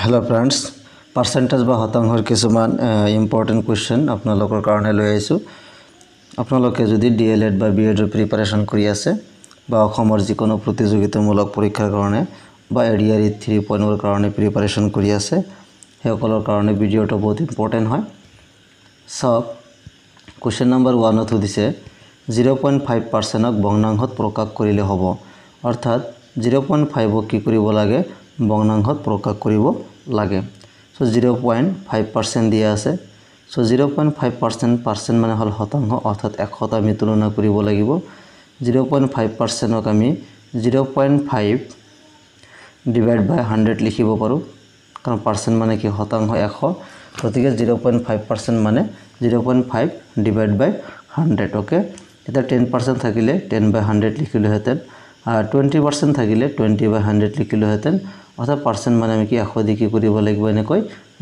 hello friends percentage बा শতাংশৰ কিছুমান ইম্পৰ্টেন্ট কোৱেশ্চন আপোনালোকৰ কাৰণে লৈ আইছো আপোনালোকে যদি ডিএলএড বা বিএড ৰ প্ৰিপাৰেচন কৰি আছে বা অসমৰ যিকোনো প্ৰতিযোগিতামূলক পৰীক্ষাৰ কাৰণে বা এডিআৰই 3.0 ৰ কাৰণে প্ৰিপাৰেচন কৰি আছে হেসকলৰ কাৰণে ভিডিওটো বহুত ইম্পৰ্টেন্ট হয় সব কোৱেশ্চন নম্বৰ 1 ত দিছে 0.5% ক ভগ্নাংশত প্ৰকাশ কৰিলে হ'ব অৰ্থাৎ 0.5 ক কি কৰিব লাগে ভগ্নাংশত প্ৰকাশ কৰিব লাগে সো 0.5% দিয়া আছে সো 0.5% মানে হল শতাংশ অৰ্থাৎ 100 আমি তুলনা কৰিব লাগিব 0.5% ক আমি 0.5 ডিভাইড বাই 100 লিখিব পাৰো কাৰণ পাৰ্চেন্ট মানে কি শতাংশ 100 গতিকে 0.5% মানে 0.5 ডিভাইড বাই 100 ওকে এটা 10% থাকিলে 10 বাই 100 লিখিলো হেতেন 20% থাকিলে 20 বাই 100 লিখিলো হেতেন অর্থাৎ পার্সেন্ট মানে আমি কি 100 দি কি কৰিব লাগিব এনেকৈ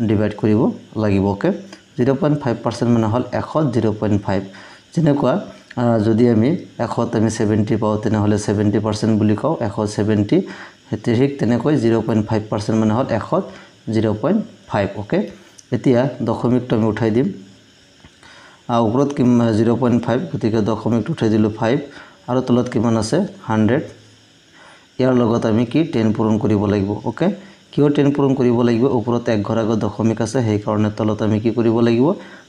ডিভাইড কৰিব লাগিব ওকে 0.5% মানে হল 100 0.5 যেনেকুৱা যদি আমি 100 আমি 70 পাও তেনে হলে 70% বুলি কও 170 ঠিক তেনেকৈ 0.5% মানে হল 100 0.5 ওকে এতিয়া দশমিকটো আমি উঠাই দিম ওপৰত কি 0.5 গতিকে দশমিকটো উঠাই দিলো 5 আৰু তলত কিমান আছে 100 ইয়াৰ লগত আমি কি 10 পূৰণ কৰিব লাগিব ওকে কিয় 10 পূৰণ কৰিব লাগিব ওপৰত এক ঘৰ আগত দশমিক আছে সেই কাৰণে তলত আমি কি কৰিব লাগিব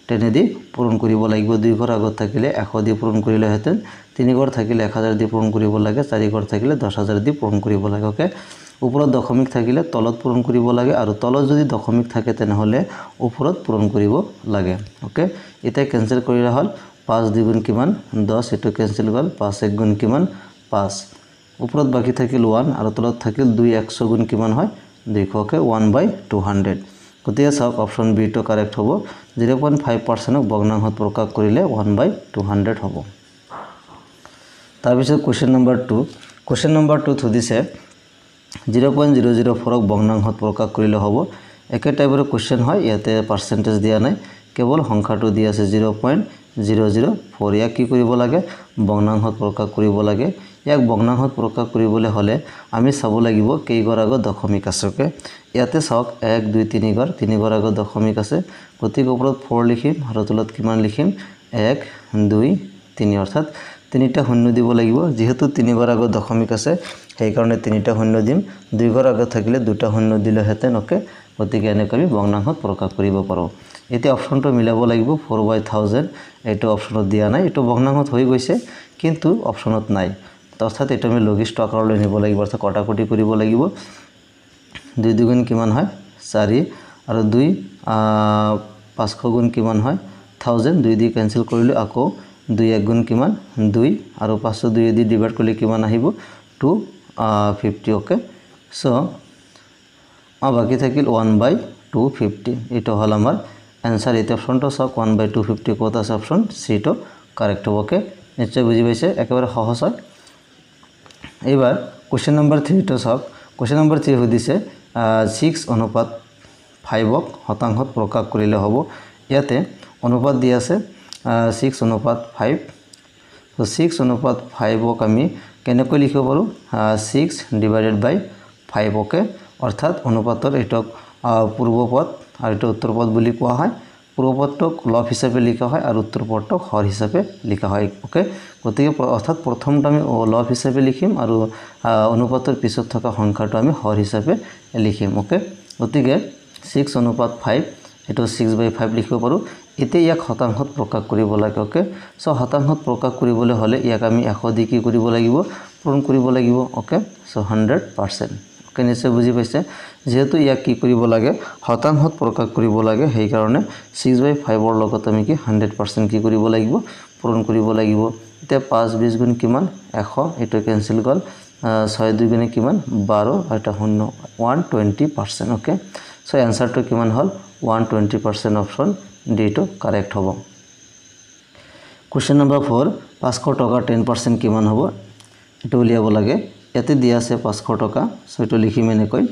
10 দি পূৰণ কৰিব লাগিব দুই ঘৰ আগত থাকিলে 100 দি পূৰণ কৰিলে হেতেন তিনি ঘৰ থাকিলে 1000 দি পূৰণ কৰিব লাগে চাৰি ঘৰ থাকিলে 10000 দি পূৰণ কৰিব লাগে ওকে ওপৰত দশমিক থাকিলে তলত পূৰণ কৰিব লাগে আৰু তলত যদি দশমিক থাকে তেনে হলে ওপৰত পূৰণ কৰিব লাগে ওকে এটা কেনসেল কৰিলে হল 5 দ্বিগুণ কিমান 10 এটো কেনসেল গল 5 এক গুণ কিমান 5 ওপৰত বাকি থাকিল 1 আৰু তলত থাকিল 2 100 গুণ কিমান হয় দেখোকে 1/200 গতিকে সব অপচন বি টো কারেক্ট হ'ব 0.5% ক ভগ্নাংশত প্ৰকাশ কৰিলে 1/200 হ'ব তাৰ পিছত কোৱেশ্চন নম্বৰ 2 থুদিছে 0.004 ক ভগ্নাংশত প্ৰকাশ কৰিলে হ'ব একে টাইপৰ কোৱেশ্চন হয় ইয়াতে পাৰ্সেন্টেজ দিয়া নাই কেৱল সংখ্যাটো দিয়া আছে 0.004 ইয়াক কি কৰিব লাগে ভগ্নাংশত প্ৰকাশ কৰিব লাগে ইয়াক ভগ্নাংশত প্ৰকাশ কৰিবলৈ হলে আমি চাব লাগিব কেইঘৰ আগত দশমিক আছে ওকে ইয়াতে চাওক 1 2 3 ঘৰ আগত দশমিক আছে গতিকে ওপৰত 4 লিখিম আৰু তলত কিমান লিখিম 1 2 3 অৰ্থাৎ তিনিটা শূন্য দিব লাগিব যেহেতু 3 ঘৰ আগত দশমিক আছে সেই কাৰণে তিনিটা শূন্য দিম দুই ঘৰ আগত থাকিলে দুটা শূন্য দিলে হেতেন ওকে গতিকে এনেকৈ আমি ভগ্নাংশত প্ৰকাশ কৰিব পাৰো এতিয়া অপচনটো মিলাব লাগিব 4/1000 এটো অপচনত দিয়া নাই এটো ভগ্নাংশত হৈ গৈছে কিন্তু অপচনত নাই অর্থাৎ এটা আমি লঘিষ্ঠ আকাৰলৈ নিব লাগিব অৰ্থাৎ কটাকটি কৰিব লাগিব 2 দুগুণ কিমান হয় 4 আৰু 2 500 গুণ কিমান হয় 1000 2 দি কেনসেল কৰিলো আকৌ 2 এক গুণ কিমান 2 আৰু 500 2 দি ডিভাইড কৰিলে কিমান আহিব 250 ওকে সো বাকি থাকিল 1/250 এটা হল আমাৰ आंसर এটা অপশনটো সব 1/250 কত আছে অপশন সি টো কারেক্ট হ'ব ওকে নিশ্চয় বুজি পাইছে একেবাৰে সহজ হয় এবাৰ কোৱেশ্চন নম্বৰ 3 টো সব কোৱেশ্চন নম্বৰ 3 হদিছে 6:5 ক শতাংশত প্ৰকাশ কৰিলে হ'ব ইয়াতে অনুপাত দি আছে 6:5 তো 6:5 ক আমি কেনেকৈ লিখিব পাৰো 6 ডিভাইডেড বাই 5 ওকে অৰ্থাৎ অনুপাতৰ এটক পূৰ্বপদ আৰু এটা উত্তৰপদ বুলি কোৱা হয় পূৰ্বপদক লব হিচাপে লিখা হয় আৰু উত্তৰপদক হৰ হিচাপে লিখা হয় ওকে গতিকে অৰ্থাৎ প্ৰথমটো আমি লব হিচাপে লিখিম আৰু অনুপাতৰ পিছত থকা সংখ্যাটো আমি হৰ হিচাপে লিখিম ওকে গতিকে 6:5 এটো 6/5 লিখিব পাৰো এতিয়া ইয়াক শতাংশত প্ৰকাশ কৰিব লাগে ওকে সো শতাংশত প্ৰকাশ কৰিবলৈ হলে ইয়াক আমি 100 দি কি কৰিব লাগিব পূৰণ কৰিব লাগিব ওকে সো 100% ওকে নিশ্চয় বুজি পাইছে যেহেতু ইয়াক কি কৰিব লাগে শতাংশত প্ৰকাশ কৰিব লাগে সেই কাৰণে 6/5 ৰ লগত আমি কি 100% কি কৰিব লাগিব পূৰণ কৰিব লাগিব এতিয়া 5 20 গুণ কিমান 100 এটো কেনসেল গল 6 2 গুণ কিমান 12 এটা শূন্য 120% ওকে সো आंसरটো কিমান হল 120% অপশন ডি টো কারেক্ট হ'ব কোৱেশ্চন নম্বৰ 4 500 টকা 10% কিমান হ'ব এটো উলিয়াব লাগে ইয়াতে দিয়া আছে 500 টকা সো এটো লিখিম এনেকৈ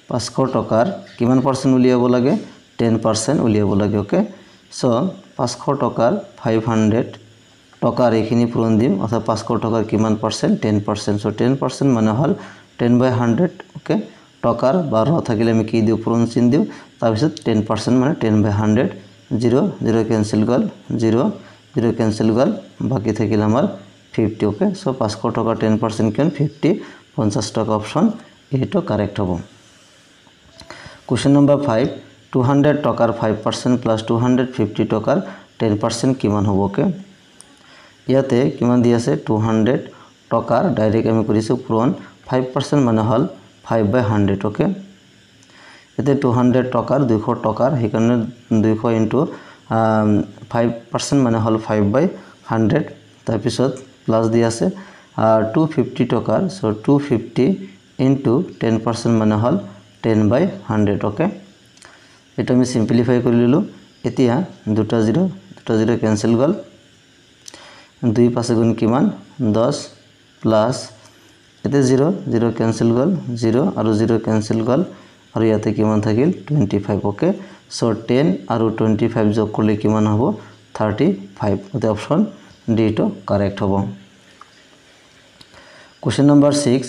500 টকাৰ কিমান পাৰ্সেন্ট উলিয়াব লাগে 10% উলিয়াব লাগে ওকে সো 500 টকাৰ 500 টকাৰ এইখিনি পূৰণ দিম অৰ্থাৎ 500 টকাৰ কিমান পাৰ্সেন্ট 10% সো 10% মানে হল 10/100 ওকে টকাৰ বা ৰ থাকিলে আমি কি দিওঁ পূৰণ চিন দিওঁ তাৰপিছত 10% মানে 10/100 0 0 কেনসেল গল 0 0 কেনসেল গল বাকি থাকিল আমাৰ 50 ওকে সো 500 টকা 10% কিমান 50 50 টকা অপশন এইটো কারেক্ট হ'ব क्वेश्चन नंबर 5 200 टकार 5% प्लस 250 टकार 10% किमान হ'ব के ইয়াতে কিমান দি আছে 200 टकार डायरेक्ट আমি কৰিছো পূৰণ 5% মানে হল 5/100 ওকে এতে 200 टकार 200 टकार হেকাৰণে 200 ইনটু 5% মানে হল 5/100 তাৰ পিছত প্লাস দি আছে 250 टकार সো 250 ইনটু 10% মানে হল 10/100 ওকে এটা আমি সিম্পলিফাই কৰি ললো এতিয়া দুটা 0 ক্যান্সেল গল 2 5 গুণ কিমান 10 প্লাস এতে 0 0 ক্যান্সেল গল 0 আৰু 0 ক্যান্সেল গল আৰু ইয়াতে কিমান থাকিল 25 ওকে সো 10 আৰু 25 যোগ কৰিলে কিমান হ'ব 35 ওতে অপশন ডি টো কারেক্ট হ'ব क्वेश्चन नंबर 6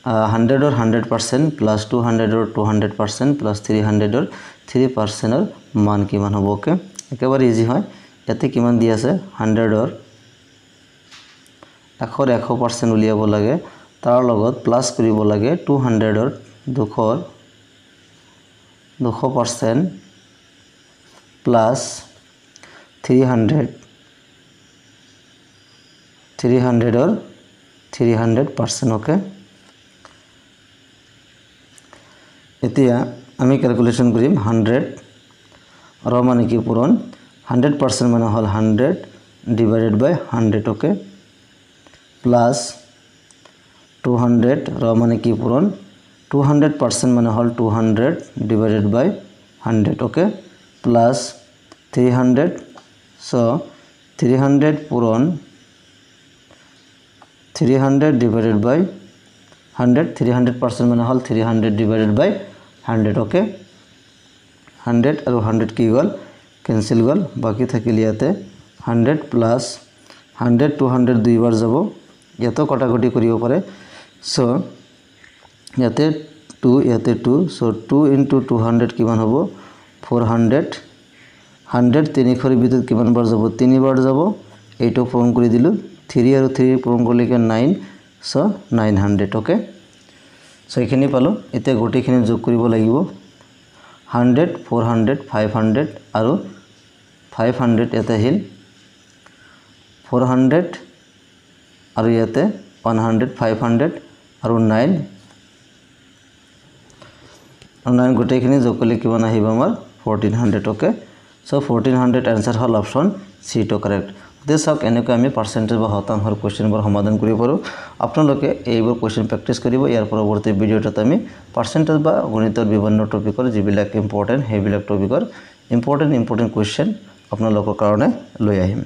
100 और 100% प्लस 200 और 200% प्लस 300 और 3% और मान किमान হ'ব ओके একেবাৰে ইজি হয় ইয়াতে কিমান দি আছে 100 और 100% উলিয়াব লাগে তাৰ লগত প্লাস কৰিব লাগে 200 और 200% प्लस 300 और 300% ओके এতিয়া আমি ক্যালকুলেশন কৰিম 100 ৰ মানে কি পূৰণ 100% মানে হল 100 ডিভাইডেড বাই 100 ওকে প্লাস 200 ৰ মানে কি পূৰণ 200% মানে হল 200 ডিভাইডেড বাই 100 ওকে প্লাস 300 সো 300 পূরণ 300 ডিভাইডেড বাই 100 300% মানে হল 300 ডিভাইডেড বাই 100 ওকে 100 আৰু 100 কি গল ক্যান্সেল গল বাকি থাকিল ইয়াতে 100 প্লাস 100 200 দুইবাৰ যাব ইয়াতে কটাকটি কৰিব পাৰে সো ইয়াতে 2 ইয়াতে 2 সো 2 * 200 কিমান হ'ব 400 100 3 ভিতৰত কিমান বাৰ যাব 3 বাৰ যাব এইটো পূৰণ কৰি দিলো 3 আৰু 3 পূৰণ কৰিলে 9 সো 900 ওকে সো এখিনি পালো এতিয়া গোটেইখিনি যোগ কৰিব লাগিব 100 400 500 আৰু 500 ইয়াতে হিল 400 আৰু ইয়াতে 100 500 আৰু 9 গোটেইখিনি যোগ কৰিলে কিমান আহিব আমাৰ 1400 ওকে সো 1400 आंसर হল অপশন সি টো কাৰেক্ট দেশক এনেকৈ আমি পাৰ্সেন্টেজ বা শতাংশৰ কোশ্চেনবোৰ সমাধান কৰিব পাৰো আপোনালোকে এইবোৰ কোশ্চেন প্ৰেক্টিস কৰিব ইয়াৰ পৰৱৰ্তী ভিডিওত আমি পাৰ্সেন্টেজ বা গণিতৰ বিভিন্ন টপিকৰ যিবিলাক ইম্পৰ্টেন্ট সেইবিলাক টপিকৰ ইম্পৰ্টেন্ট কোশ্চেন আপোনালোকৰ কাৰণে লৈ আহিম